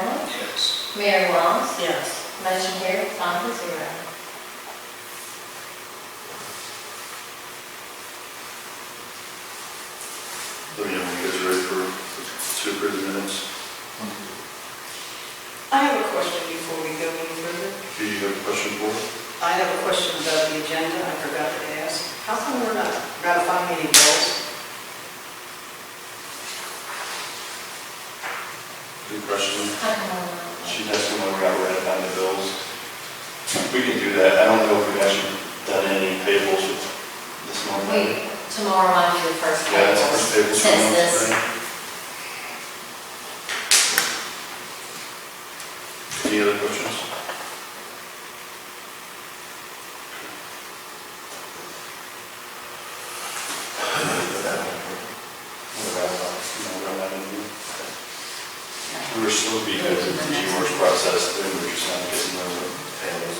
Yes. Mary Wong. Yes. Motion carried 5-0. Let me know when you guys are ready to approve the minutes. I have a question before we go any further. Do you have a question for? I have a question about the agenda. I forgot to ask. How come we're not ratifying any bills? Good question. She's Okay. asking why we got rid of down the bills. We can do that. I don't know if we've actually done any payables this morning. Tomorrow might be the first Yeah, that's the payables. first payables Since for this. today. Any other questions? We were still be good with the G-Works process, then we're just not getting those payables.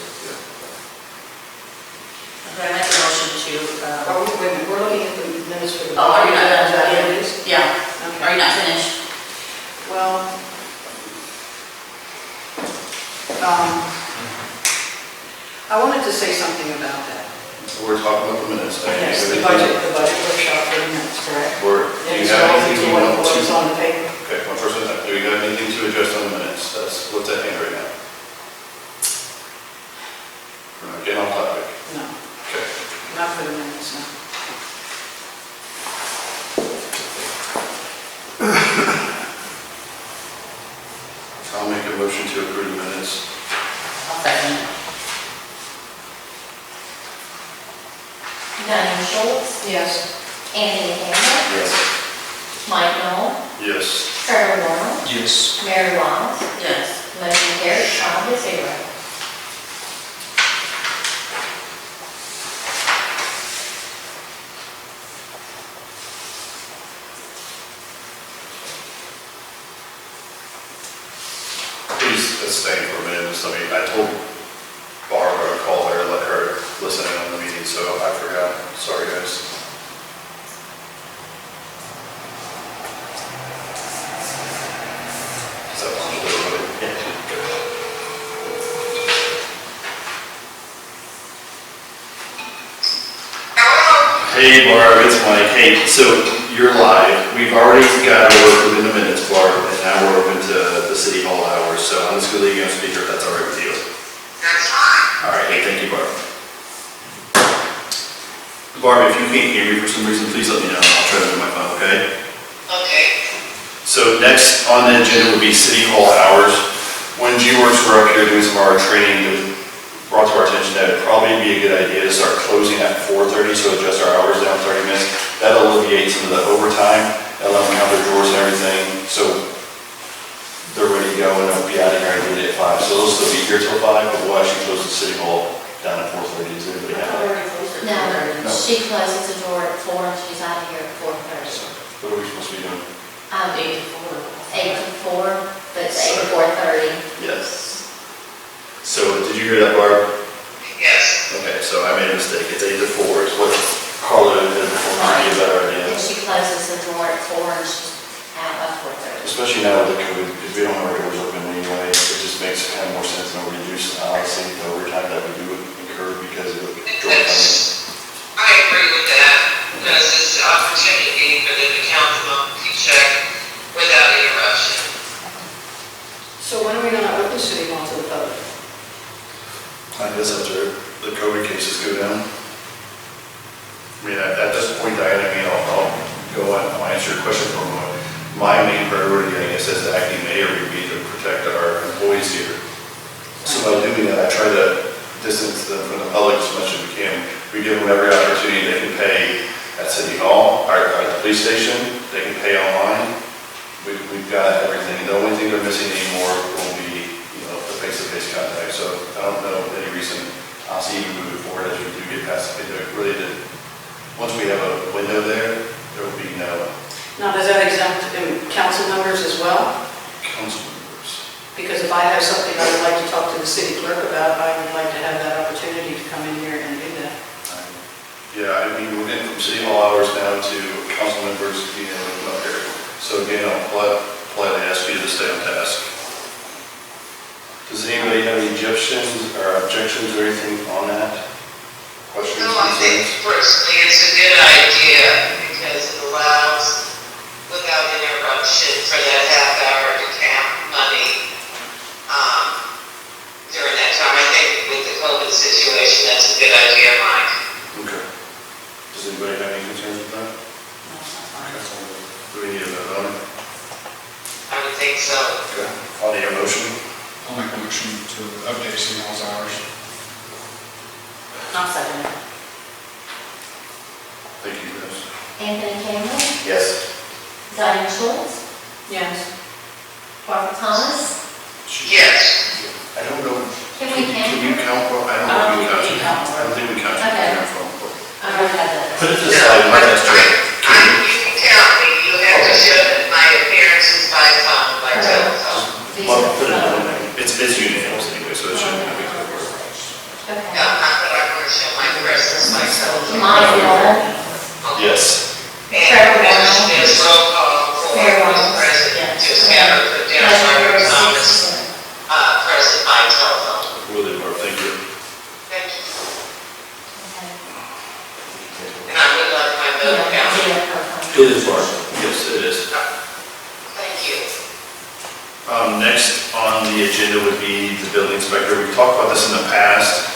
Okay, I make a motion to, We're looking at the minutes for the. oh, are you not done? Is that what it is? Yeah, Okay. are you not finished? Well, I wanted to say something about that. We're talking about the minutes. Yes, the budget workshop for the minutes, correct? Do you It's have relative anything to you what want was to? on the paper. Okay, one person, do you have anything to adjust on the minutes? That's what's at hand right now. We're not getting off topic. No, Okay. not for the minutes, no. I'll make a motion to approve the minutes. I'll second it. Diane Schultz, Yes. Anthony Campbell, Yes. Mike Noel, Yes. Trevor Warren, Yes. Mary Wong. Yes. Motion carried 5-0. Please stay for a minute. Just let me, I told Barbara to call her, let her listen in on the meeting, so I forgot. Sorry, guys. Is that on everybody? Hey Barb, it's Mike. Hey, so you're live. We've already got to work within the minutes, Barb, and now we're open to the city hall hours. So I'm just going to leave you on speaker if that's all right with you. That's fine. All right, hey, thank you, Barb. Barb, if you can't hear me for some reason, please let me know. I'll try to move my phone, okay? Okay. So next on the agenda would be city hall hours. When G-Works were up here doing some of our training, it was brought to our attention that it'd probably be a good idea to start closing at 4:30, so adjust our hours down 30 minutes. That'll alleviate some of the overtime, that'll let them count their drawers and everything, so they're ready to go and they'll be out of here ideally at 5. So they'll still be here till 5, but we'll actually close the city hall down at 4:30. Is anybody I happy? already closed it. No, she closes the door at 4 and she's out of here at 4:30. What are we supposed to be doing? 8 to 4. 8 to 4, but it's 8 to 4:30. Yes. So did you hear that, Barb? Yes. Okay, so I made a mistake. It's 8 to 4 is what Carla had before. Might be a better idea. And she closes the door at 4 and she's out by 4:30. Especially now with the COVID, because we don't have our doors open anyway, it just makes kind of more sense and reduce, honestly, the overtime that we do incur because of the door coming. I agree with that, because it's an opportunity for them to count the monthly check without interruption. So when are we going to open City Hall to the public? I guess after the COVID cases go down. I mean, at this point, Diane, I'll go on, I'll answer your question for a moment. My main priority, I guess, as the acting mayor would be to protect our employees here. So by doing that, I try to distance them from the public as much as we can. We give them every opportunity. They can pay at City Hall, or at the police station, they can pay online. We've got everything. The only thing they're missing anymore will be, the face-to-face contact. So I don't know any reason I'll see even moving forward as we do get past it. Really, once we have a window there, there will be no Now, does that exempt council members as well? council members. Because if I have something I would like to talk to the city clerk about, I would like to have that opportunity to come in here and do that. Yeah, I mean, we're getting from city hall hours now to council members being able to come up here. So again, I'll politely ask you to stay on task. Does anybody have any objections or anything on that? Questions, No, I think concerns? personally it's a good idea because it allows, without interruption, for that half hour to count money during that time. I think with the COVID situation, that's a good idea, Mike. Okay. Does anybody have any concerns with that? No, it's not fine. Do we need a vote on it? I would think so. Okay. I'll need a motion. I'll make a motion to update City Hall's hours. I'll second it. Thank you, Chris. Anthony Campbell, Yes. Diane Schultz, Yes. Barbara Thomas. Yes. I don't know. Can we count? Can you count? Well, I don't know if we count. I don't think we count. Okay. I already have that. Put it to No, the side, Mike, that's true. you can count me. You have to show that my appearances by phone, by telephone. These Well, are- put it in. It's unanimous anyway, so it shouldn't be a big deal. No, Okay. I want to show my presence myself. Mike Noel, Yes. And Trevor Brown. there's roll call for Mary who's Wong. present. Just have her put down Margaret Thomas, present by telephone. Will do, Barb, thank you. Thank you. Okay. And I would like my vote counted. Yeah, perfect. It is, Barb. Yes, it is. Thank you. Next on the agenda would be the building inspector. We've talked about this in the past.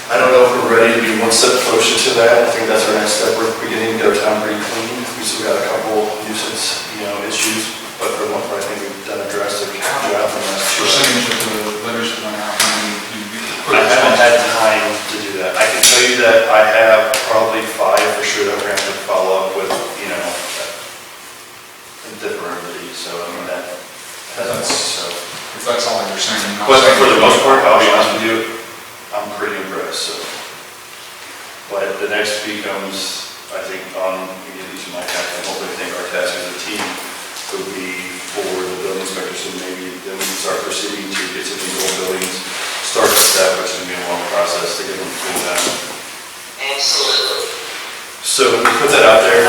I don't know if we're ready to be one step closer to that. I think that's our next step. We're beginning to get our town pretty clean. We still got a couple nuisance, issues, but for the most part, I think we've done a drastic job in the last 2 years. Percentage of the letters that went out, how many do you get? I haven't had time to do that. I can tell you that I have probably 5 for sure that we're going to have to follow up with, different, so I mean that. So. If that's all you're saying. I'm not But saying- for the most part, I'll be honest with you, I'm pretty impressed, so. But the next becomes, I think, on, at least my task, and hopefully I think our task as a team would be for the building inspector, so maybe then we can start proceeding to get some of these old buildings, start the step, which is going to be a long process to get them cleaned out. Absolutely. So we put that out there.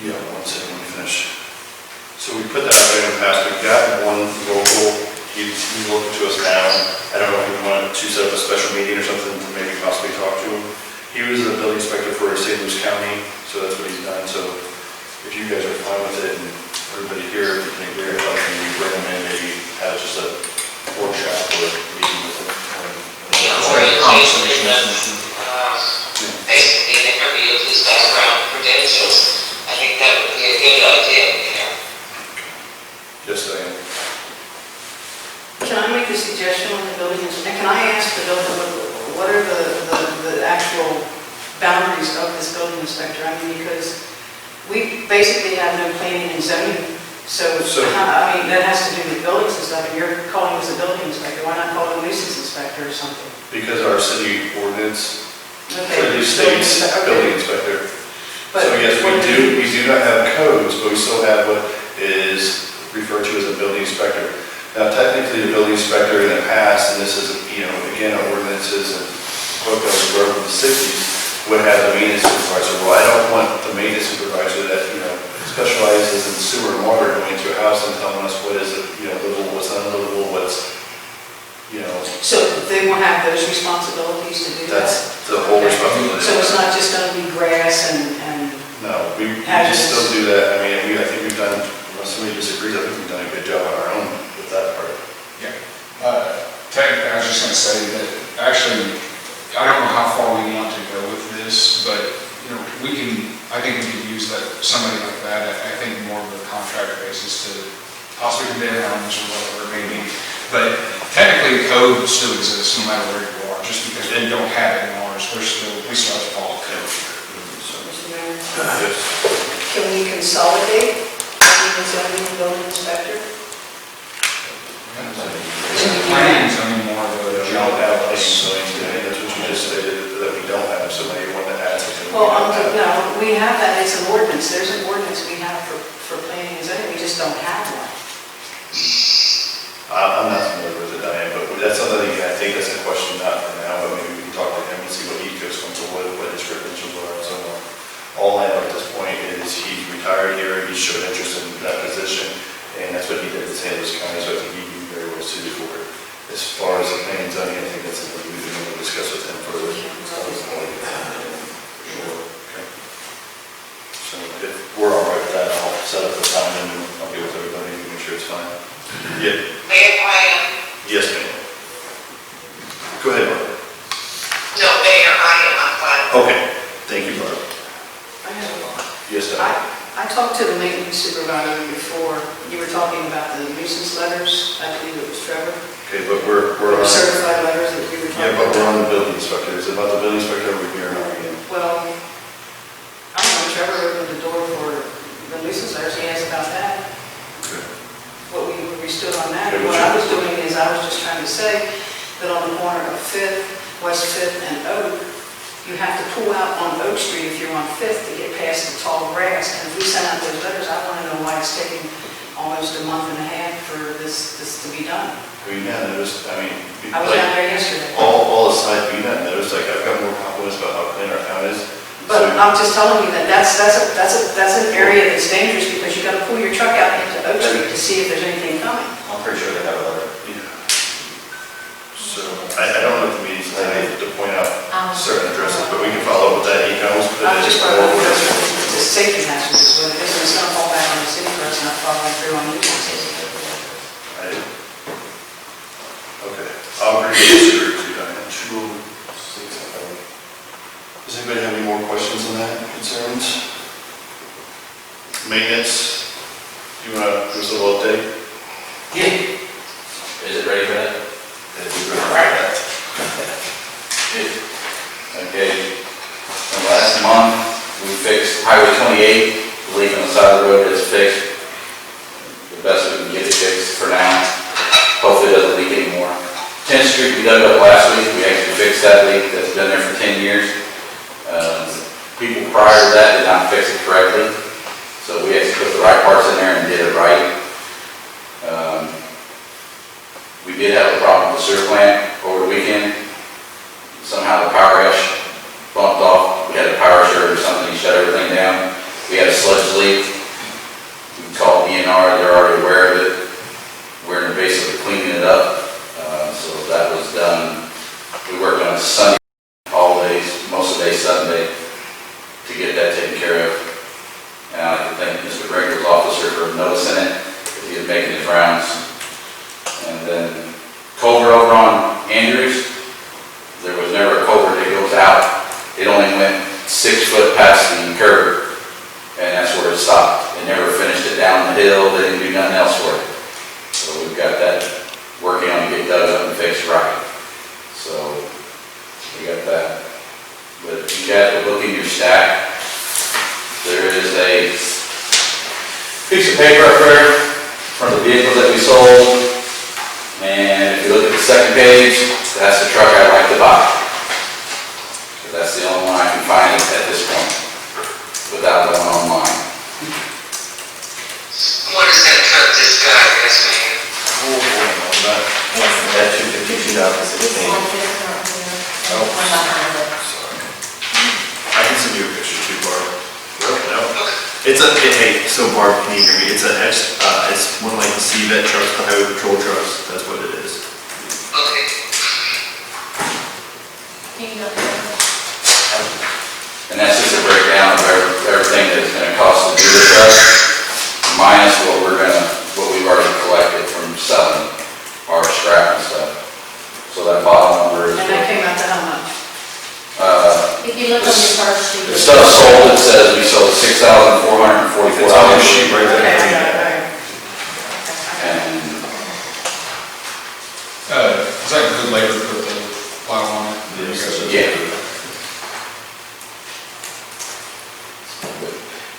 Yeah, one second, let me finish. So we put that out there in the past, we've got one local, he's looking to us now. I don't know if we want to set up a special meeting or something to maybe possibly talk to him. He was the building inspector for St. Louis County, so that's what he's done. So if you guys are fine with it and everybody here, if you can agree or something, we bring him in, maybe have just a workshop or a meeting with him. Orientation and then, basically an interview of his background credentials. I think that would be a good idea, Yes, Diane. Can I make a suggestion on the building inspector? Can I ask the building, what are the actual boundaries of this building inspector? I mean, because we basically have no planning and zoning, so, I mean, that has to do with buildings and stuff, and you're calling us a building inspector. Why not call it a nuisance inspector or something? Because our city ordinance Okay. clearly states building inspector. But So yes, we do not have codes, but we still have what is referred to as a building inspector. Now technically, the building inspector in the past, and this is, again, our ordinances and what that was wrote in the 60s, would have the maintenance supervisor. Well, I don't want the maintenance supervisor that, specializes in sewer and water going to a house and telling us what is, livable, what's unlivable, what's, So they won't have those responsibilities to do that? that's the whole responsibility. So it's not just going to be grass and No, we Hazardous. just don't do that. I mean, I think we've done, unless somebody disagrees, I think we've done a good job on our own with that part. Yeah. Technically, I was just gonna say that, actually, I don't know how far we want to go with this, but, I think we could use somebody like that, I think more of a contract basis to possibly condemn homes or whatever it may be. But technically, the code still exists no matter where you are, just because we don't have it in ours, we still have to follow code. So, Mr. Mayor, Yes. can we consolidate planning and zoning and building inspector? planning is only more of We a don't job. have planning and zoning today, that's what you just stated, that we don't have, so maybe one that adds something. Well, no, we have that, it's an ordinance, there's an ordinance we have for planning and zoning, we just don't have one. I'm not familiar with it, Diane, but that's something, I think that's a question not for now, but maybe we can talk to him and see what he feels comfortable with, what his credentials are, and so on. All I know at this point is he's retired here, he showed interest in that position, and that's what he did in St. Louis County, so I think he'd be very well Okay, thank you, Barb. I have a lot. Yes, sir. I talked to the maintenance supervisor before, you were talking about the nuisance letters, I believe it was Trevor. Okay, but we're Or on, certified letters that we were yeah, talking but about. we're on the building inspector. Is it about the building inspector over here or not again? Well, I don't know, Trevor opened the door for the nuisance letters, he asked about that. Okay. What we stood on that. Okay, What what's I was your- doing is I was just trying to say that on the corner of Fifth, West Fifth and Oak, you have to pull out on Oak Street if you're on Fifth to get past the tall grass. And if we send out those letters, I want to know why it's taking almost a month and a half for this to be done. I mean, yeah, noticed, I mean, I was down like, there yesterday. all aside being that, noticed, like, I've got more confidence about how clean our town is. But So- I'm just telling you that that's an area that's dangerous because you got to pull your truck out into Oak Street to see if there's anything coming. I'm pretty sure they have a letter. Yeah. So, I don't know if the meeting's today to point out certain addresses, but we can follow up with that, he knows. I'm just brought up the safety hazards, is what it is, and it's going to fall back on the city for us not following through on nuisances. Okay, I'll agree with you, Diane. 206, I think. Does anybody have any more questions on that, concerns? Maintenance, you want to give us a little update? Yeah. Is it ready for that? Okay. Last month, we fixed Highway 28, the leak on the side of the road is fixed. The best we can get it fixed for now. Hopefully it doesn't leak anymore. 10th Street, we dug up last week. We actually fixed that leak that's been there for 10 years. People prior to that did not fix it correctly. So we actually put the right parts in there and did it right. We did have a problem with the sewer plant over the weekend. Somehow the power ash bumped off. We had a power short or something, shut everything down. We had a sludge leak. We called ENR, they're already aware of it. We're basically cleaning it up. So that was done. We worked on it Sunday, all days, most of the day Sunday, to get that taken care of. And I like to thank Mr. Brinker's officer for noticing it, because he was making his rounds. And then culvert over on Andrews, there was never a culvert that goes out. It only went 6 foot past the curb, and that's where it stopped. They never finished it down the hill, they didn't do nothing else for it. So we've got that working on to get dug up and fixed right. So we got that. But if you guys look in your stack, there is a piece of paper up there from the vehicles that we sold. And if you look at the second page, that's the truck I'd like to buy. So that's the only one I can find at this point, without going online. What is that truck this guy has made? Oh, boy, on that. That's 252,016. Oh, sorry. I can send you a picture too, Barb. No? It's a, hey, so Barb, can you hear me? It's one of like the C-Vet trucks, the highway patrol trucks, that's what it is. Okay. Can you go ahead? And that's just a breakdown of everything that it's gonna cost to do the truck, minus what we've already collected from selling our scrap and stuff. So that bottom number is, And that came out to how much? If you look on your first sheet. the stuff sold, it says we sold $6,444. It's on your sheet right Okay, there. I got it, okay. And Is that good labor to put the plow on it? yeah.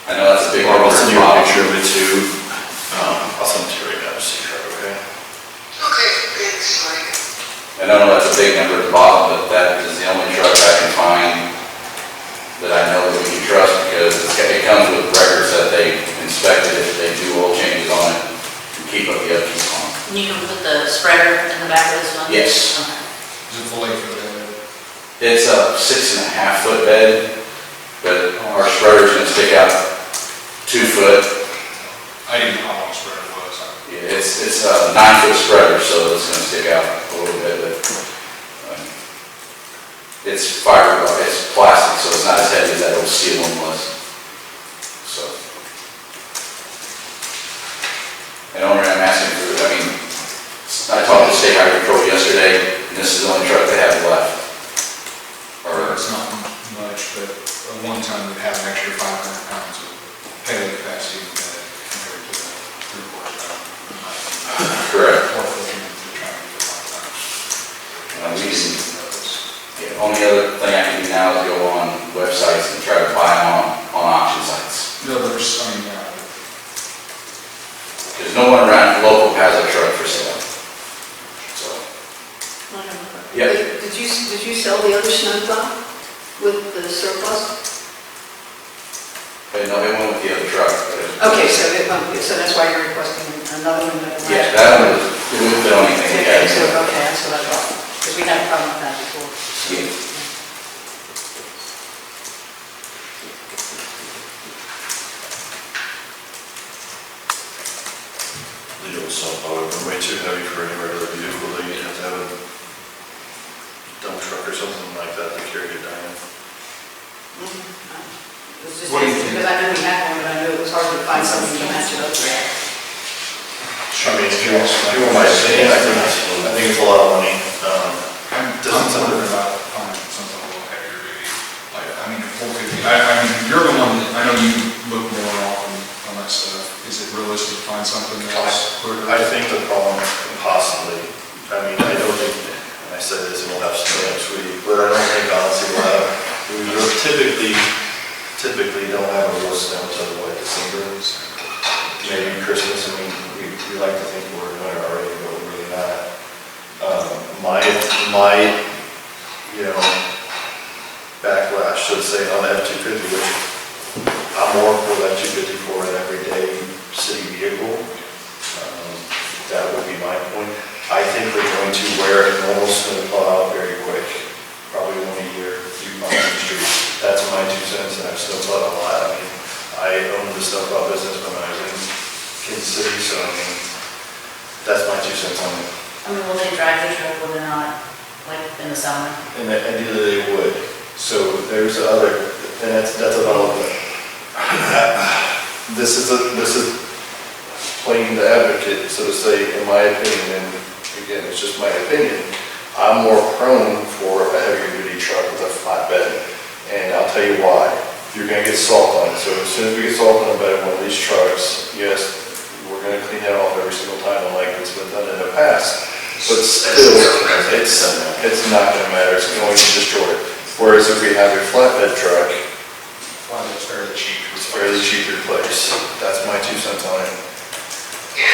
I know that's a big Barb, one. I'll send you a picture of it too. I'll send it to you right now, just so you have it, okay? Okay, thanks, Mike. I know that's a big number at the bottom, but that is the only truck I can find that I know that we can trust, because it comes with records that they inspected if they do oil changes on it and keep up the upkeep on it. You can put the spreader in the back of this one? Yes. Okay. Is it fully for that? It's a 6.5 foot bed, but our spreader's gonna stick out 2 foot. I didn't know how long spread it was. Yeah, it's a 9 foot spreader, so it's gonna stick out a little bit, but it's fiberglass, it's plastic, so it's not as heavy as that old steel one was. So. And the only reason I'm asking for, I mean, I talked to State Highway Patrol yesterday, and this is the only truck they have left. Or Or, it's not much. Only other thing I can do now is go on websites and try to buy them on auction sites. No, there's, I mean, Because no one around local has a truck for sale. So, yeah. Did you sell the other snowplow with the surplus? But no, it went with the other truck. Okay, so that's why you're requesting another one that will Yeah, match? that one was, it wouldn't fit on anything. Okay, so, okay, that's what I thought, because we had a problem with that before. Yeah. The old snowplow would be way too heavy for any regular vehicle. They have to have a dump truck or something like that to carry it down. It was just, What do you think? because I knew we had one, but I knew it was hard to find something to match it up with. I mean, if you want my opinion, I think it's a lot of money. I'm wondering about finding something a little heavier duty. Like, I mean, 450, I mean, you're the one, I know you look more often on that stuff. Is it realistic to find something else quicker? I think the problem, possibly, I mean, I don't think, and I said this, and we'll have some next week, but I don't think honestly we'll have, we typically don't have a real snow until like December. Maybe Christmas, I mean, we like to think we're in winter already, but we're really not. My, backlash, so to say, on the F-250, which I'm more for that 250 for an everyday city vehicle. That would be my point. I think we're going to wear a normal snowplow out very quick, probably 1 a year, a few miles on the street. That's my 2 cents, and I've snowplowed a lot. I mean, I owned the snowplow business when I was in Kansas City, so I mean, that's my 2 cents on it. I mean, will they drive the truck, will they not, like in the summer? And ideally they would. So there's other, and that's about it. This is playing the advocate, so to say, in my opinion, and again, it's just my opinion. I'm more prone for a heavier duty truck with a flatbed, and I'll tell you why. You're gonna get salt on it, so as soon as we get salt on the bed of one of these trucks, yes, we're gonna clean that off every single time, like it's been done in the past. But still, it's not gonna matter, it's going to destroy it. Whereas if we have a flatbed truck, Well, it's fairly cheap. it's fairly cheap to replace. That's my 2 cents on it. Yeah,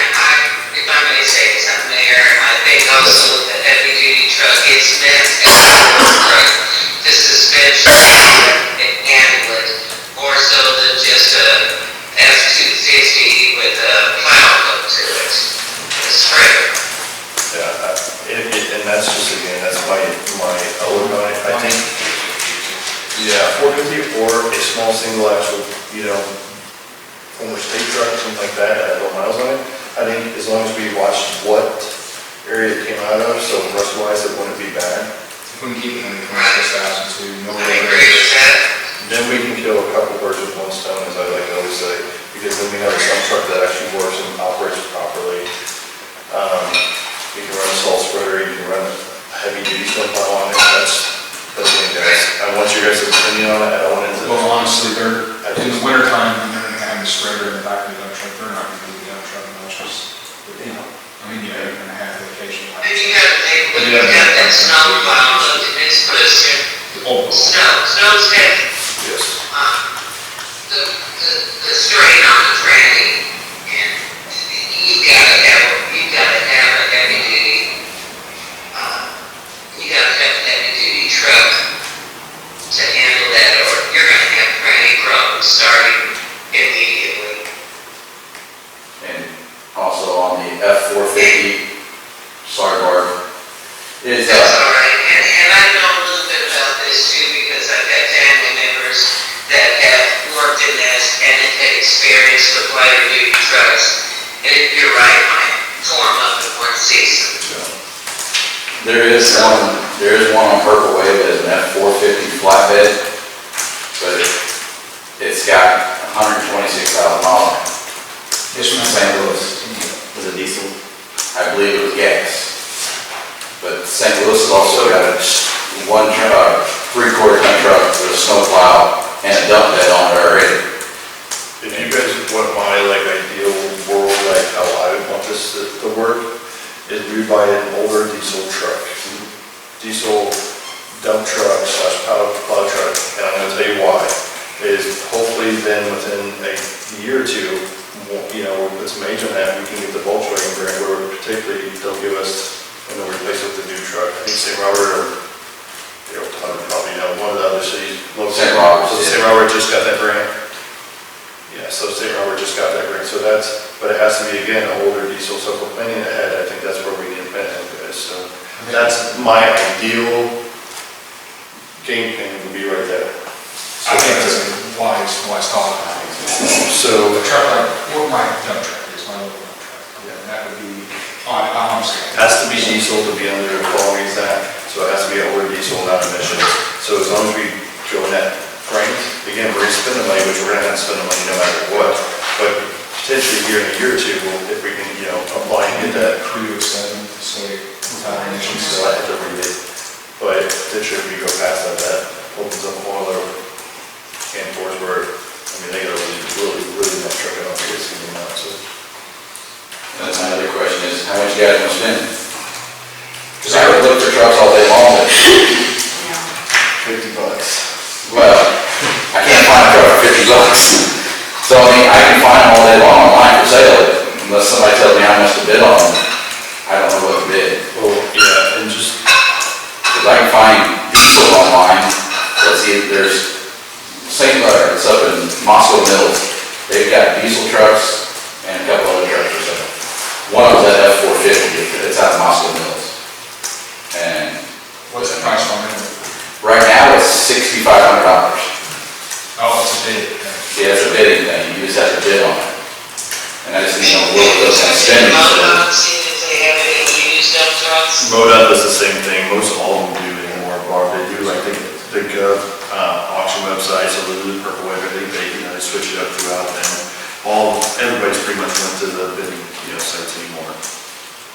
if I may say something there, I think also the heavy duty truck is meant as a work truck to suspension and handle it, more so than just a F-250 with a plow hook to it, a spreader. Yeah, and that's just, again, that's my outlook on it. I think, yeah, 450 or a small single axle, former state truck, something like that, that has low miles on it. I think as long as we watch what area it came out of, so rust-wise, it wouldn't be bad. If we can keep it under 26,000 too, no I agree with that. Then we can kill a couple birds with one stone, as I like to always say, because then we have some truck that actually works and operates properly. You can run a salt spreader, you can run a heavy duty snowplow on it, that's the thing, guys. I want your guys' opinion on it, I don't want it to. Well, honestly, in the wintertime, when they're gonna have the spreader in the back of the dump truck, they're not gonna do the dump truck much, I mean, you're gonna have the occasional. If you have to take, when you have that snow plow, look, it's pushing snow's heavy. Yes. The strain on the tranny, and you gotta have a heavy duty, truck to handle that, or you're gonna have plenty problems starting immediately. And also on the F-450, sorry Barb, it's, That's all right, and I know a little bit about this too, because I've got family members that have worked in this and have had experience with lighter duty trucks, and you're right, Mike, tore them up in one season. there is one on Purple Wave that is an F-450 flatbed, but it's got 126,000 miles on it. It's from St. Louis. Was it diesel? I believe it was gas. But St. Louis has also got a one truck, 3/4 ton truck with a snow plow and a dump bed on it already. If you guys want my ideal world, how I would want this to work, is we buy an older diesel truck. Diesel dump truck / plow truck, and I'm gonna tell you why, is hopefully then within a year or two, you know, we'll put some age on that, we can get the Volkswagen grant, where particularly they'll give us, and they'll replace it with a new truck. I think St. Robert or, you know, probably know, one of the other cities. St. Robert. So St. Robert just got that grant. Yeah, so St. Robert just got that grant, so that's, but it has to be, again, an older diesel, so if we're planning ahead, I think that's where we need to plan ahead, guys, so that's my ideal game plan would be right there. I think that's a wise thought. So, The truck, like, what my dump truck is, my little dump truck, yeah, that would be, honestly. has to be diesel to be under the quality of that, so it has to be an older diesel, not emissions. So as long as we go in that frame, again, we're gonna spend the money, which we're gonna have to spend the money no matter what, but potentially here in a year or two, if we can, you know, apply and get that. Crew 7, so without emissions. So I have to read it, but potentially if we go past that, that opens up a whole other can of worms where, I mean, they got really nice truck, I don't think it's gonna be much, so. That's my other question is, how much you guys want to spend? Because I would look for trucks all day long, but, $50. well, I can't find a truck for $50. So, I mean, I can find them all day long online for sale, unless somebody tells me how much to bid on them. I don't know what to bid. Well, yeah, and just, Because I can find diesel online. Let's see, there's St. Clair, it's up in Moscow Mills. They've got diesel trucks and a couple other trucks for sale. One of them's at F-450, it's out of Moscow Mills. And What's the price on it? right now, it's $6,500. Oh, it's a bid. Yeah, it's a bidding thing, you just have to bid on it. And I just need to know what those kind of spending. Seeing if they have any used dump trucks. MoDOT does the same thing, most all of them do anymore, Barb, they do like the Gov auction website, so they do the purple web, they, you know, they switch it up throughout, and everybody's pretty much went to the bidding, you know, sites anymore.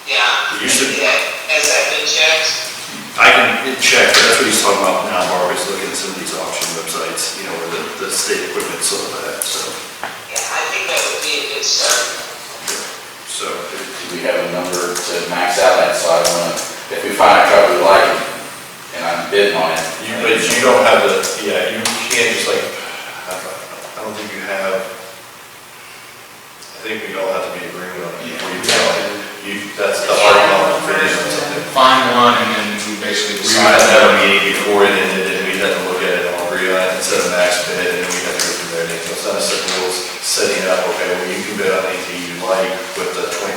Yeah. It used to- Has that been checked? I can check, but that's what he's talking about now, Barb, is looking at some of these auction websites, you know, where the state equipment sold at, so, Yeah, I think that would be a good start. so. Do we have a number to max out at, so I don't wanna, if we find a truck we like, and I'm bidding on it. But you don't have the, yeah, you can't just like, I don't think you have, I think we all have to be agreeing on it before you tell it. That's the hard one for this or something. Find one and then we basically We had decide. to have a meeting before it ended, and we'd have to look at it and all agree on it, and set a max bid, and then we'd have to go through there. So it's not a simple rules setting up, okay, well, you can bid on anything you like with the $25,000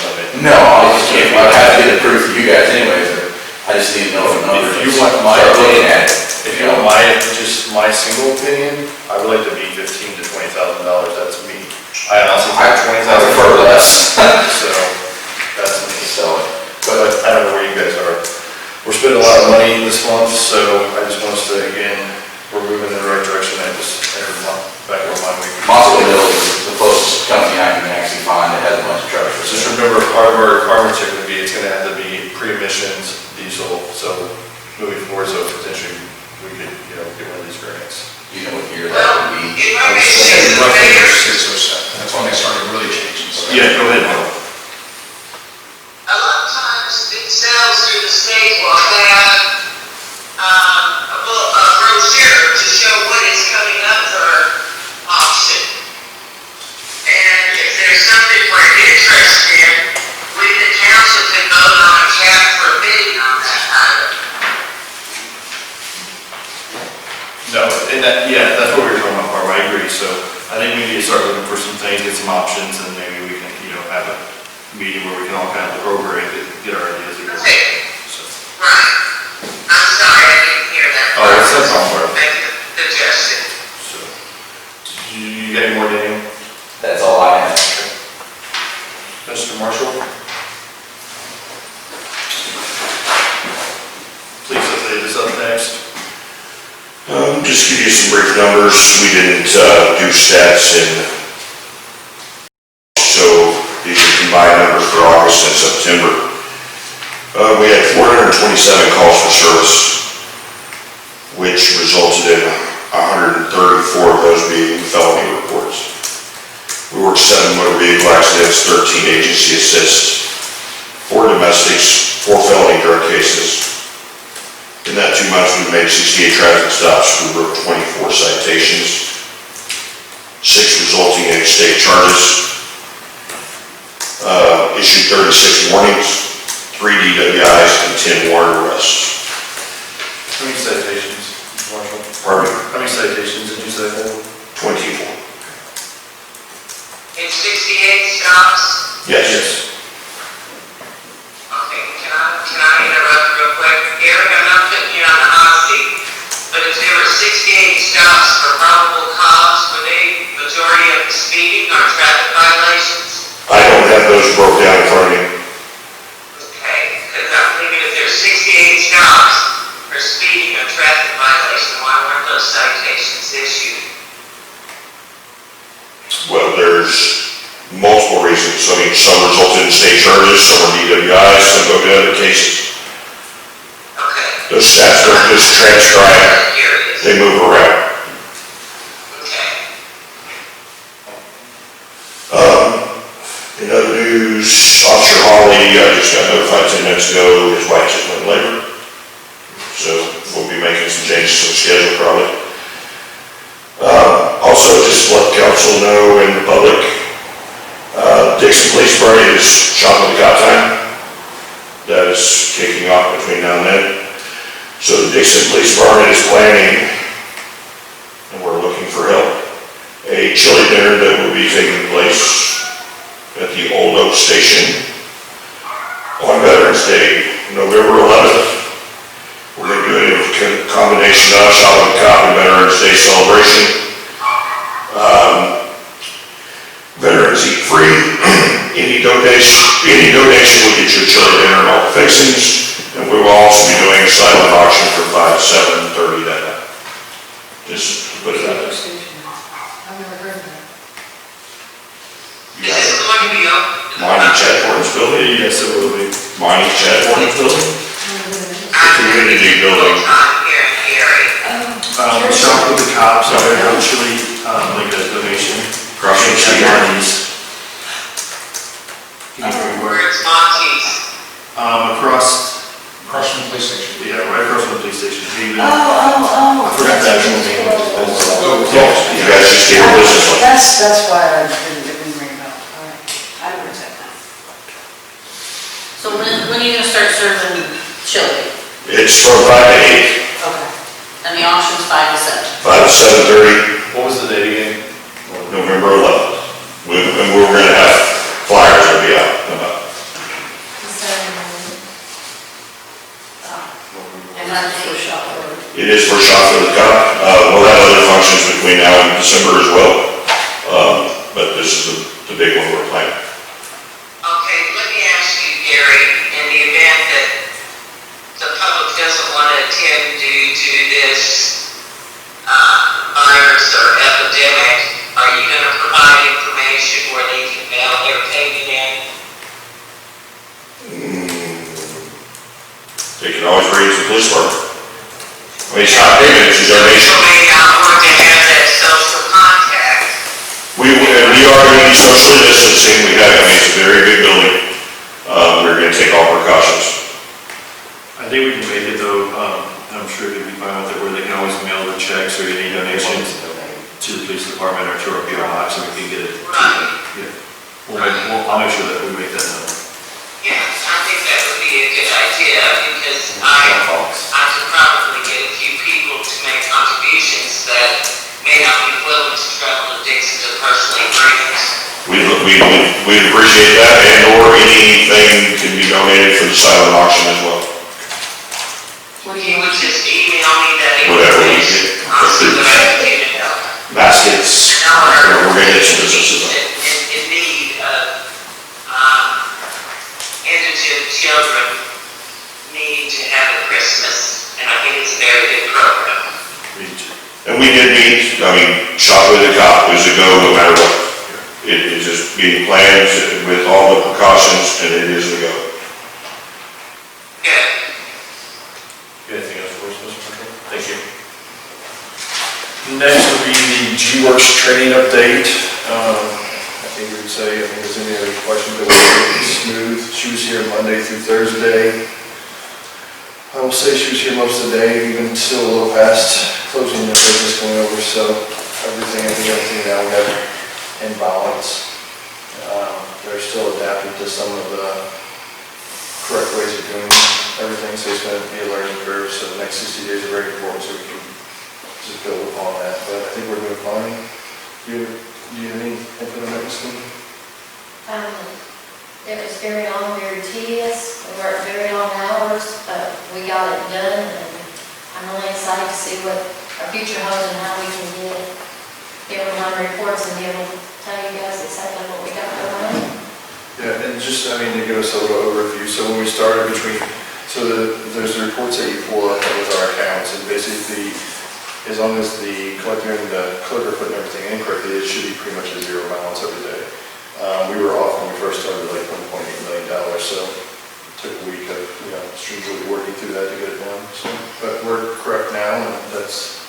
limit. No, I'd have to get it approved for you guys anyway, but I just need to know the numbers. If you want my Start looking opinion, at it. if you want just my single opinion, I would like to be $15,000 to $20,000, that's me. I honestly think I prefer less. So, that's me. So, But I don't know where you guys are. We're spending a lot of money this month, so I just want us to, again, we're moving in the right direction. I just, every month, back where my week. Moscow Mills is the closest company I can actually find that has a bunch of trucks. Just remember, part of our requirements are going to be, it's going to have to be pre-emissions diesel, so moving forward, so potentially we could, you know, get one of these grants. You know what year that would be. If I may say, the Roughly mayor, 6 or 7, that's when they started really changing. So. Yeah, go ahead, Mark. a lot of times it sells through the state will have a brochure to show what is coming up for auction. And if there's something we're interested in, we, the council, can vote on a cap for bidding on that item. No, and that, yeah, that's what we were talking about, Barb, I agree, so I think we need to start looking for some things, get some options, and maybe we can, you know, have a meeting where we can all kind of program it, get our ideas together. Okay. So, Right. I'm sorry, I didn't hear that. Oh, it's no problem, Barb. Thank you, suggestion. So, you got any more, Daniel? That's all I have. Mr. Marshall? Please, let's say this up next. Just give you some brief numbers. We didn't do stats in, so these are combined numbers for August and September. We had 427 calls for service, which resulted in 134 of those being felony reports. We worked 7 motor vehicle accidents, 13 agency assists, 4 domestics, 4 felony drug cases, In that 2 months, we've made 68 traffic stops, we wrote 24 citations, 6 resulting in state charges, issued 36 warnings, 3 DWIs, and 10 warrant arrests. How many citations, Marshall? Pardon me? How many citations did you say? 24. It's 68 stops. Yes. Okay, can I interrupt real quick? Gary, I'm not putting you on the hot seat, but if there were 68 stops for probable cause, were they majority of the speeding or traffic violations? I don't have those broke down in front of me. Okay, because I'm thinking if there's 68 stops for speeding or traffic violation, why weren't those citations issued? Well, there's multiple reasons. I mean, some result in state charges, some are DWIs, some go to other cases. Okay. Those stats don't just transcribe, Curious. they move around. Okay. In other news, Officer Hawley, I just got notified 10 minutes ago, his wife just went in labor. So we'll be making some changes to the schedule probably. Also, just to let council know and the public, Dixon Police Department is shop with the cop time. That is kicking off between now and then. So the Dixon Police Department is planning, and we're looking for help, a chili dinner that will be taking place at the Old Oak Station on Veterans Day, November 11th. We're going to do it in combination of shop with the cop and Veterans Day celebration. Veterans eat free. Any donation will get you a chili dinner and all the fixings. And we will also be doing a silent auction from 5 to 7:30 that night. Just to put it out there. I've never heard of that. Is this going to be open? Mining Chad Horton's building? Yes, it will be. Mining Chad Horton's building? Community building. Time here in Gary. Shop with the cops, I actually, like a donation. Across from the city. Can you tell me Where where? it's Monty's. Across, Across from the police station. yeah, right across from the police station. Haven. Oh. I forgot the actual name of the business. You guys just gave a business one. That's why I didn't ring it up. All right. I would have that. So when are you gonna start serving chili? It's from 5 to 8, Okay. And the auction's 5 to 7? 5 to 7:30, What was the date again? November 11th. And we're going to have flyers that'll be out and about. And that's for shop order. It is for shop for the cop. We'll have other functions between now and December as well. But this is the big one we're planning. Okay, let me ask you, Gary, in the event that the public doesn't want to attend due to this virus or epidemic, are you going to provide information where they can mail their payment in? They can always bring it to the police department. I mean, it's not payment, it's a donation. So may not want to have that social contact. We are going to be socially distancing. We have, I mean, it's a very big building. We're going to take all precautions. I think we can make it though, I'm sure they'd be fine with it, where they can always mail the checks or any donations to the police department or to our PO box, and we can get it. Right. Yeah. I'll make sure that we make that known. Yeah, I think that would be a good idea, because I could probably get a few people to make contributions that may not be willing to travel to Dixon to personally bring it. We'd appreciate that, and or anything can be donated for the silent auction as well. You would just email me that Whatever we information. get. I'll see what I can get it out. Baskets, we're going to get some businesses. In need of, indigent children need to have a Christmas, and I think it's a very good program. And we did meet, I mean, shop with the cop was a go no matter what. It is just being planned with all the precautions, and it is a go. Good. Anything else for us, Mr. Marshall? Thank you. Next will be the G-Works training update. I think we would say, I think there's any other questions that we're smooth. She was here Monday through Thursday. I will say she was here most of the day, even still a little past closing the business going over, so everything now we have in balance. They're still adapting to some of the correct ways of doing everything, so it's going to be a learning curve, so the next 60 days are very important, so we can just build upon that, but I think we're doing fine. Do you have any input on that, Ms. Queen? It was very long, very tedious, we worked very long hours, but we got it done, and I'm really excited to see what our future holds and how we can give them on reports and be able to tell you guys exactly what we got going on. Yeah, and just, to give us a little overview, so when we started there's the reports that you pull up with our accounts, and basically, as long as the collector and the clerk are putting everything in correctly, it should be pretty much a zero balance every day. We were off when we first started, like $1.8 million, so it took a week of, stringently working through that to get it down. So, but we're correct now, and that's,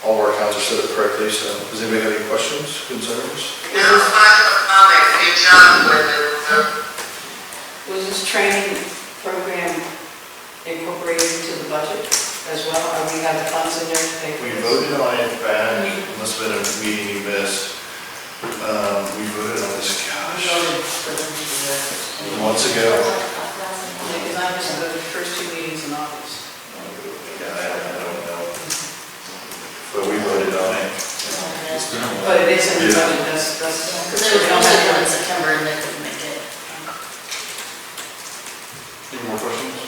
all of our accounts are set up correctly, so does anybody have any questions, concerns? No, I have a comment. Good job with it. Was this training program incorporated into the budget as well? Or we have the funds in there to pay for We this? voted on it back, must have been a meeting you missed. We voted on this, gosh, months ago. Because I missed the first 2 meetings in August. Yeah, I don't know. But we voted on it. But it is in the budget, that's. Because they were supposed to do it in September and they couldn't make it. Any more questions?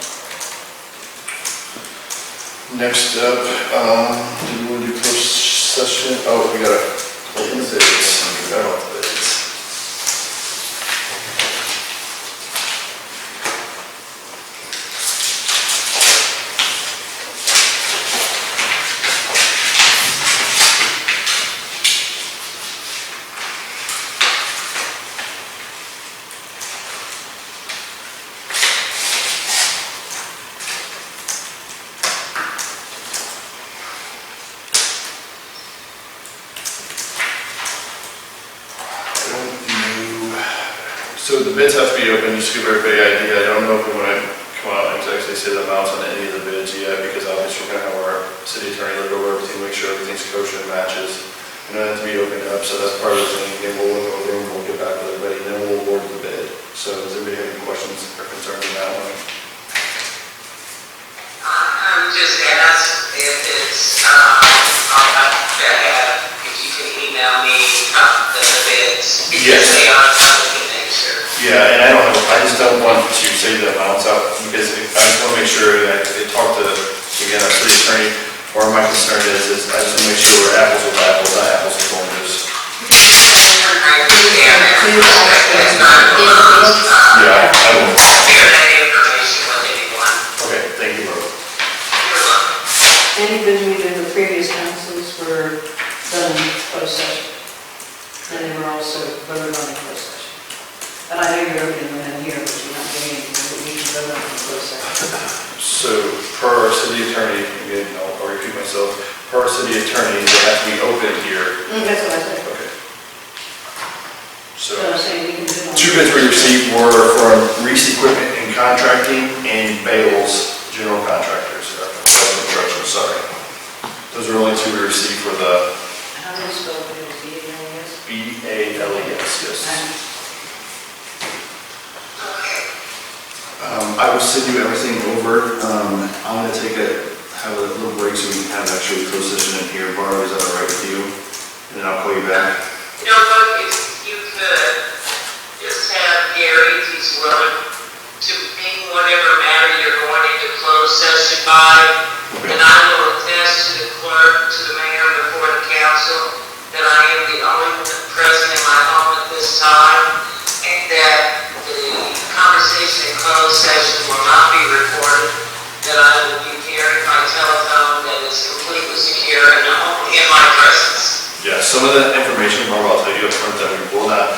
Next up, do we want to do closed session? Oh, we gotta open the bids. We got all the bids. So the bids have to be open, just to give everybody an idea. I don't know if we want to come out and exactly say the amounts on any of the bids yet, because obviously we're going to have our city attorney look over everything, make sure everything's kosher and matches. And it has to be opened up, so that's part of the thing. Again, we'll look over and we'll get back with everybody, and then we'll award the bid. So does anybody have any questions or concerns on that one? I'm just asked if it's, if you can email me the bids. Yes. Because they are public in nature. Yeah, and I just don't want to say the amounts out, because I just want to make sure that I talk to, again, our city attorney, or my concern is I just want to make sure we're apples with apples, not apples with oranges. I understand that, that's not, Yeah, I will. share that information with anyone. Okay, thank you, Rose. You're welcome. Any bids we did with previous councils were done in closed session. And they were also voted on in closed session. And I know you're opening them in here, but you're not doing anything, but we can vote on in closed session. So, per our city attorney, again, I'll repeat myself, per our city attorney, they have to be open here. That's what I said. Okay. So, So I'm saying we can do it on. 2 bids we received were from Reese Equipment and Contracting and Bales General Contractors, construction, sorry. Those are the only 2 we received for the How do you spell it? BALES, yes. And I will send you everything over. I'm gonna have a little break so we can have actually closed session in here. Barb, is that all right with you? And then I'll call you back. Look, if you could just have Gary, if he's willing, to bring whatever matter you're going into closed session by, Okay. and I will attest to the clerk, to the mayor, before the council, that I am the only present in my home at this time, and that the conversation in closed session will not be recorded, that I will be carrying my telephone that is completely secure and only in my presence. Yeah, some of the information, Barb, I'll tell you up front that we will not,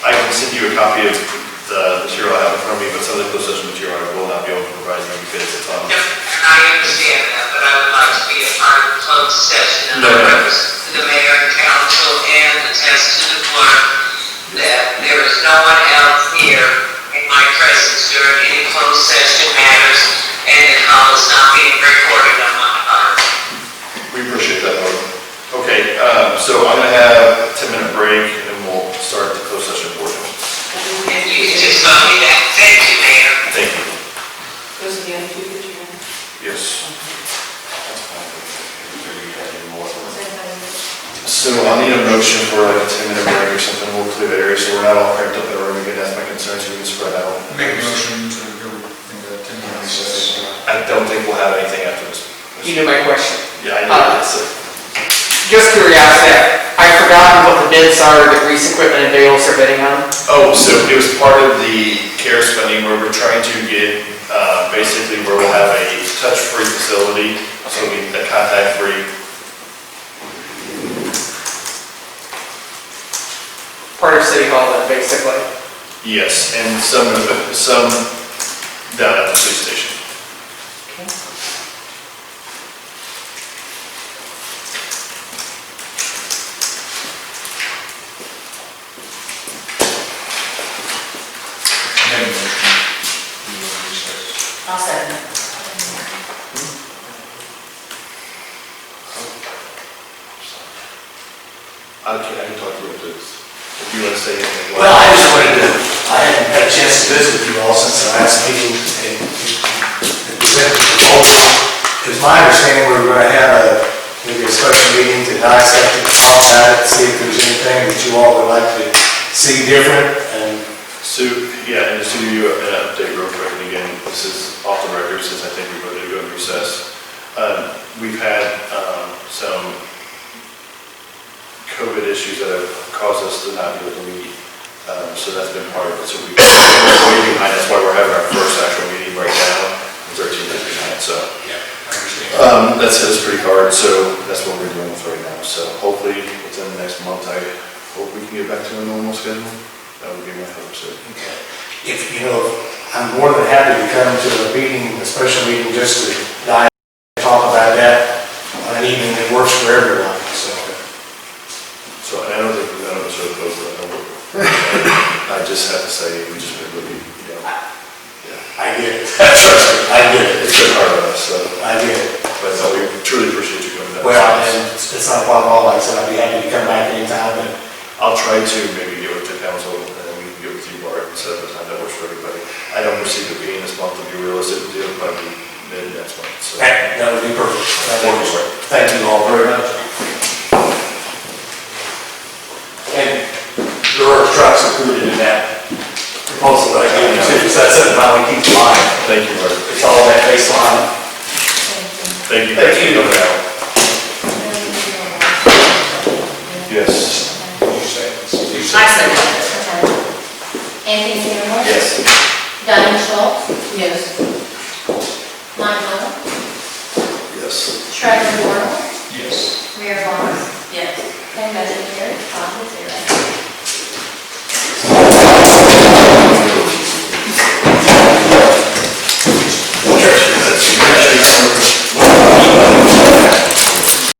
I can send you a copy of the material I have in front of me, but some of the closed session material I will not be able to provide you because it's on. And I understand that, but I would like to be a part of the closed session, and No, I no. represent the mayor and council and attest to the clerk that there is no one else here in my presence during any closed session matters, and the call is not We appreciate that, Mark. Okay, so I'm gonna have a 10-minute break and then we'll start the closed session portion. If you could just call me back. Thank you, Mayor. Thank you. Those are the other two that you have. Yes. Is everybody good? So I'll need a motion for like a 10-minute break or something. We'll clear the area so we're not all cramped up in a room again. That's my concern, so we can spread out. Make a motion to go into 10-minute recess. I don't think we'll have anything after this. You knew my question. Yeah, I know. That's it. Just curiosity, I've forgotten what the bids are that Reese Equipment and Dales are bidding on. Oh, so it was part of the CARES funding where we're trying to get, basically where we'll have a touch-free facility, so we a contact-free. Part of City Hall then, basically. Yes, and some down at the police station. Make a motion to go into recess. I'll second it. I can talk to you about this. If you want to say anything. Well, I just wanted to, I hadn't had a chance to visit with you all since the last meeting, and present the proposal. It was my understanding we were going to have maybe a special meeting to dissect it, talk about it, see if there's anything that you all would like to see different, and So, yeah, and just to give you an update real quick, and again, this is off the record since I think we're going to go to recess. We've had some COVID issues that have caused us to not be able to meet, so that's been part of it. So we're way behind, that's why we're having our first actual meeting right now, 13 days behind, so. Yeah, I understand. That's hit us pretty hard, so that's what we're dealing with right now. So hopefully, within the next month, I hope we can get back to a normal schedule. That would be my hope, so. okay. If, you know, I'm more than happy to come to a meeting, a special meeting, just to talk about that on an evening that works for everyone, so. So I don't think none of us are opposed to that number. I just have to say, we just been really, you know, yeah. I get it. I get it. It's been hard on us, so. I get it. But no, we truly appreciate you coming down. Well, and it's not a problem at all, like I said, I'd be happy to come back anytime, but I'll try to maybe get with the council, and then we can get with you, Bart, and set up a time that works for everybody. I don't perceive it being this month to be realistic, it'll probably be mid next month, so. that would be perfect. Thank you, sir. Thank you all very much. And there are trucks included in that proposal that I gave you too, so that's something I want to keep in mind. Thank you, Bart. It's all that baseline. Thank you. Thank you. for coming out. Yes. I second it. Anthony Seymour? Yes. Diane Schultz? Yes. Mike Miller? Yes. Trevor Ward? Yes. Mayor Barnes? Yes. And motion carried, 5-0.